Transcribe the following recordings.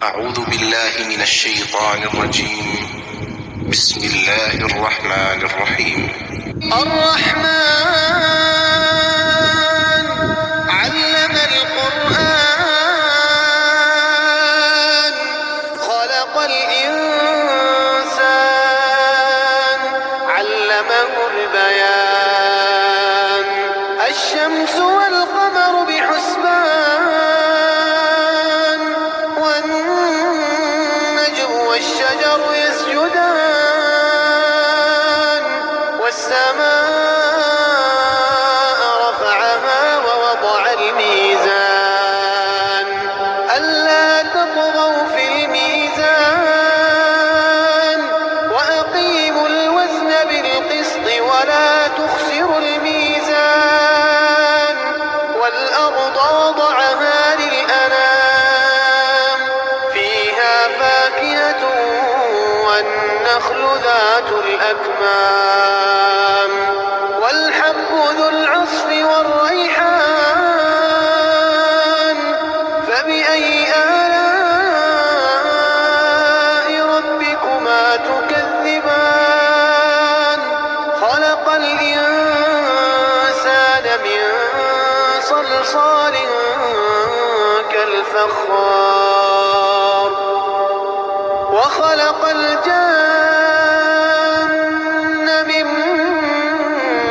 أعوذ بالله من الشيطان الرجيم. بسم الله الرحمن الرحيم. الرحمن علم القرآن خلق الإنسان علمه البيان الشمس والقمر بحسبان والنجم والشجر يسجدان والسماء رفعها ووضع الميزان ألا تطغوا في الميزان وأقيموا الوزن بالقسط ولا تخسروا الميزان والأرض وضعها للأنام فيها فاكهة والنخل ذات الأكمام والحب ذو العصف والريحان فبأي آلاء ربكما تكذبان خلق الإنسان من صلصال كالفخار وخلق الجن من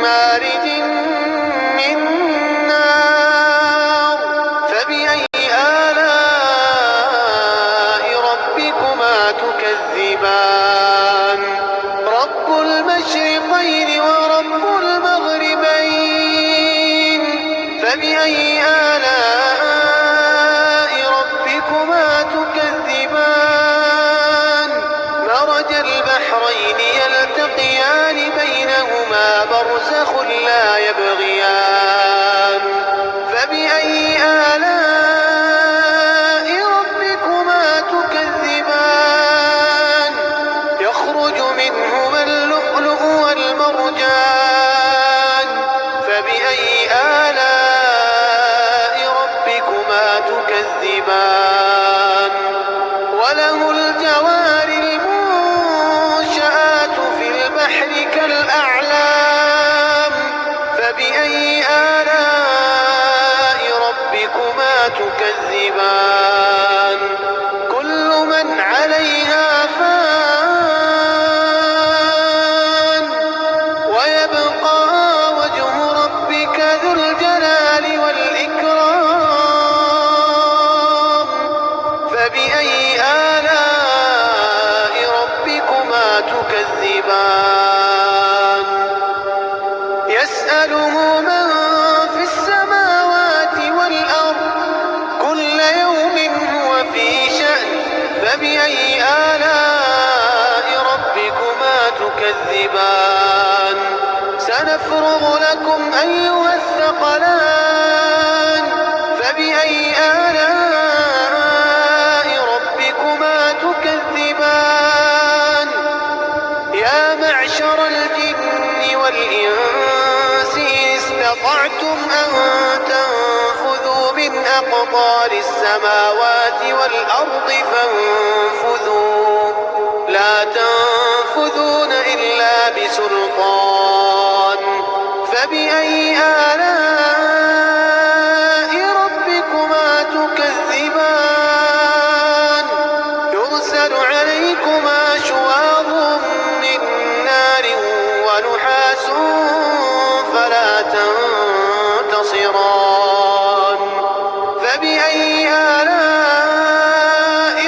مارج من نار فبأي آلاء ربكما تكذبان رب المشرقين ورب المغربين فبأي آلاء ربكما تكذبان مرج البحرين يلتقيان بينهما برزخ لا يبغيان فبأي آلاء ربكما تكذبان يخرج منهما اللؤلؤ والمرجان فبأي آلاء ربكما تكذبان وله الجوار المنشآت في البحر كالأعلام فبأي آلاء ربكما تكذبان كل من عليها فان ويبقى وجه ربك ذو الجلال والإكرام فبأي آلاء ربكما تكذبان يسأله من في السماوات والأرض كل يوم هو في شأن فبأي آلاء ربكما تكذبان سنفرغ لكم أيها الثقلان فبأي آلاء ربكما تكذبان يا معشر الجن والإنس إن استطعتم أن تنفذوا من أقطار السماوات والأرض فانفذوا لا تنفذون إلا بسلطان فبأي آلاء ربكما تكذبان يرسل عليكما شواظ من نار ونحاس فلا تنتصران فبأي آلاء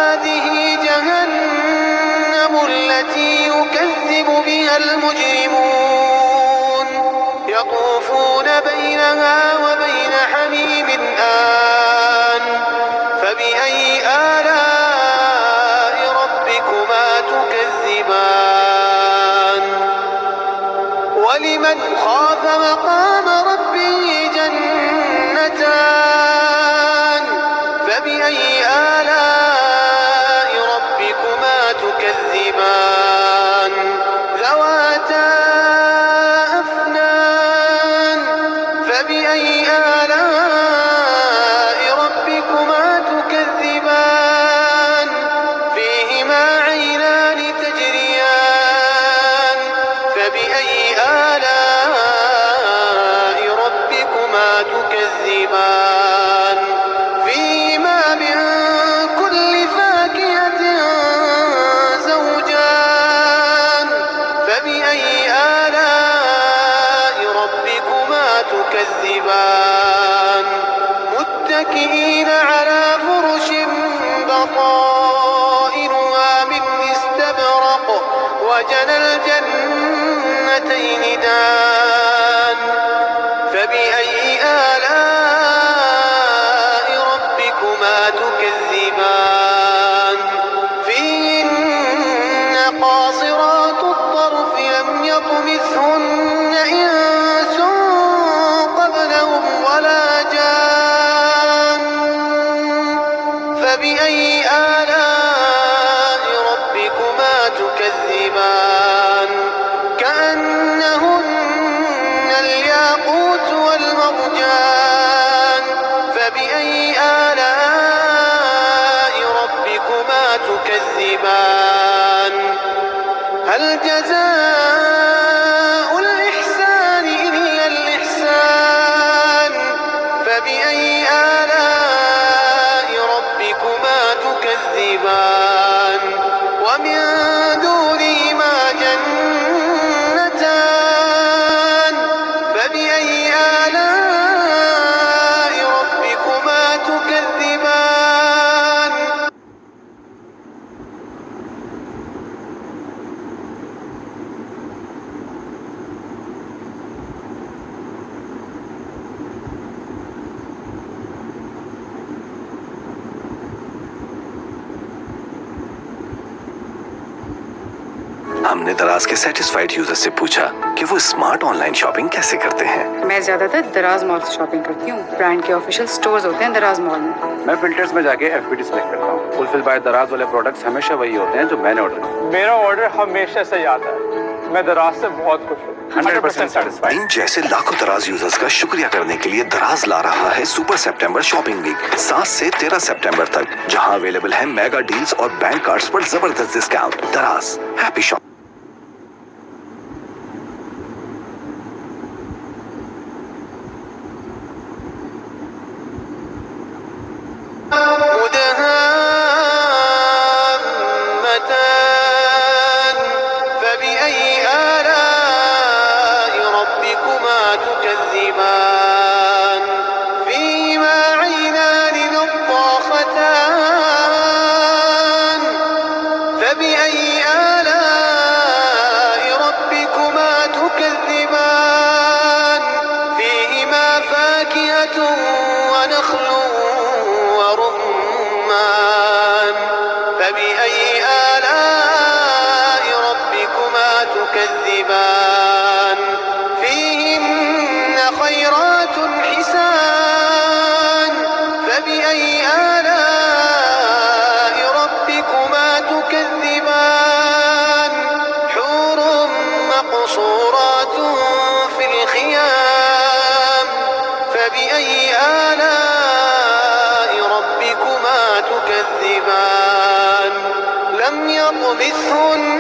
هذه جهنم التي يكذب بها المجرمون يطوفون بينها وبين حميم آن فبأي آلاء ربكما تكذبان ولمن خاف مقام ربه جنتان فبأي آلاء ربكما تكذبان ذواتا أفنان فبأي آلاء ربكما تكذبان فيهما عينان تجريان فبأي آلاء ربكما تكذبان فيهما من كل فاكهة زوجان فبأي آلاء ربكما تكذبان متكئين على فرش بطائنها من استبرق وجنى الجنتين دان فبأي آلاء ربكما تكذبان فيهن قاصرات الطرف لم يطمثهن إنس قبلهم ولا جان فبأي آلاء ربكما تكذبان كأنهن الياقوت والمرجان فبأي آلاء ربكما تكذبان هل جزاء الإحسان إلا الإحسان فبأي آلاء ربكما تكذبان ومن دونهما جنتان فبأي آلاء ربكما تكذبان हमने दराज के सेटिस्फाइड यूजर से पूछा कि वो स्मार्ट ऑनलाइन शॉपिंग कैसे करते हैं। मैं ज्यादातर दराज मॉल से शॉपिंग करती हूँ। ब्रांड के ऑफिशियल स्टोर्स होते हैं दराज मॉल में। मैं फिल्टर्स में जाके एफपीटी सेलेक्ट करता हूँ। फुलफिल बाय दराज वाले प्रोडक्ट्स हमेशा वही होते हैं जो मैंने ऑर्डर किया। मेरा ऑर्डर हमेशा सही आता है। मैं दराज से बहुत खुश हूँ। 100% सेटिस्फाइड। इन जैसे लाखों दराज यूजर्स का शुक्रिया करने के लिए दराज ला रहा है सुपर सितंबर शॉपिंग वीक 7 से 13 सितंबर तक, जहां अवेलेबल है मेगा डील्स और बैंक कार्ड्स पर जबरदस्त डिस्काउंट। दराज, हैप्पी शॉपिंग। مدهامتان فبأي آلاء ربكما تكذبان فيهما عينان نضاختان فبأي آلاء ربكما تكذبان فيهما فاكهة ونخل ورمان فبأي آلاء ربكما تكذبان فيهن خيرات حسان فبأي آلاء ربكما تكذبان حور مقصورات في الخيام فبأي آلاء ربكما تكذبان لم يطمثهن